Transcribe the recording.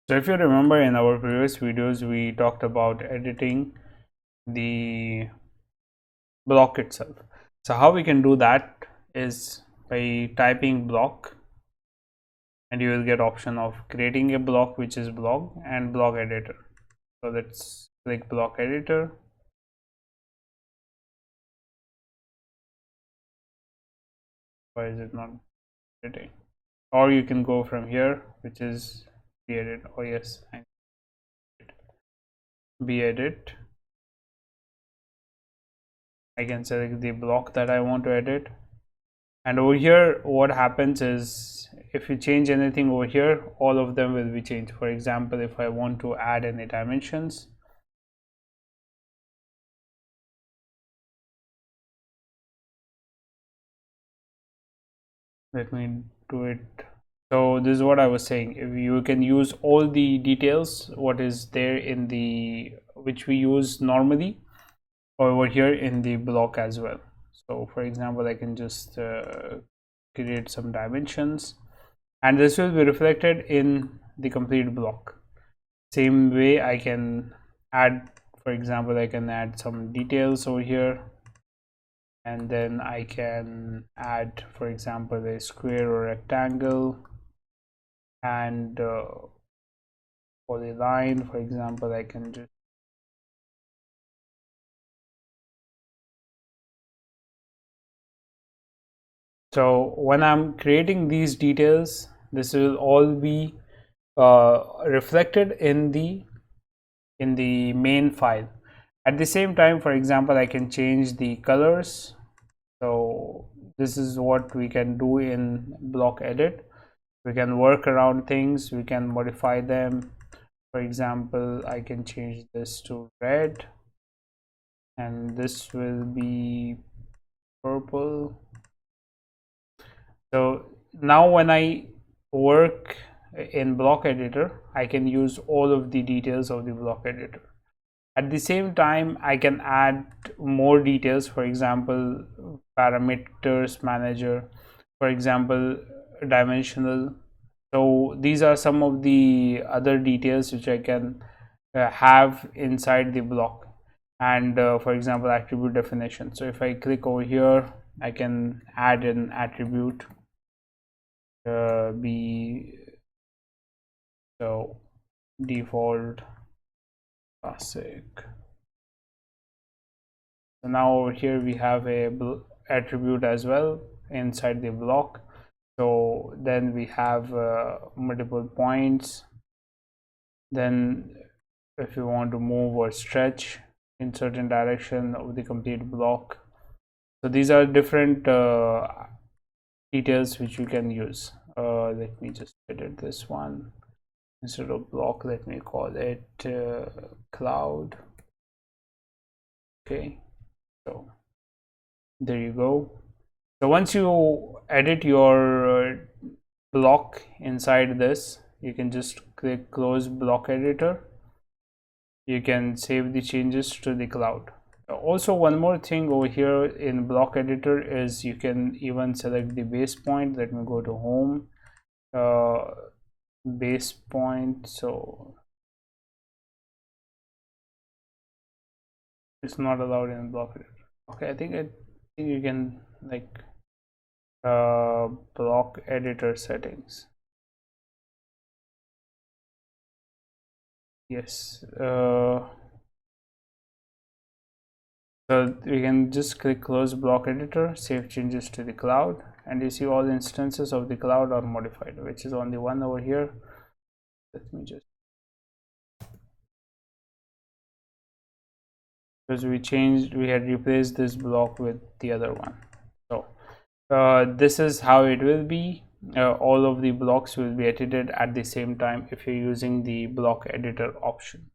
So if you remember, in our previous videos we talked about editing the block itself. So how we can do that is by typing block, and you will get option of creating a block, which is block, and block editor. So let's click block editor. Why is it not editing? Or you can go from here, which is edit. Oh yes, edit. I can select the block that I want to edit, and over here what happens is if you change anything over here, all of them will be changed. For example, if I want to add any dimensions, let me do it. So this is what I was saying, if you can use all the details what is there in the which we use normally over here in the block as well. So for example, I can just create some dimensions, and this will be reflected in the complete block. Same way I can add, for example, I can add some details over here, and then I can add, for example, a square or rectangle, and for the line, for example, I can just so when I'm creating these details, this will all be reflected in the main file. At the same time, for example, I can change the colors. So this is what we can do in block edit. We can work around things, we can modify them. For example, I can change this to red, and this will be purple. So now when I work in block editor, I can use all of the details of the block editor. At the same time, I can add more details, for example, parameters manager, for example, dimensional. So these are some of the other details which I can have inside the block. And for example, attribute definition. So if I click over here, I can add an attribute be so default classic. So now over here we have a attribute as well inside the block. So then we have multiple points. Then if you want to move or stretch in certain direction of the complete block, so these are different details which you can use. Let me just edit this one. Instead of block, let me call it cloud. Okay, so there you go. So once you edit your block inside this, you can just click close block editor. You can save the changes to the cloud. Also, one more thing over here in block editor is you can even select the base point. Let me go to home, base point. So it's not allowed in block editor. Okay, I think you can like block editor settings. Yes, so we can just click close block editor, save changes to the cloud, and you see all instances of the cloud are modified, which is only one over here. Let me just, because we had replaced this block with the other one. So this is how it will be. All of the blocks will be edited at the same time if you're using the block editor option.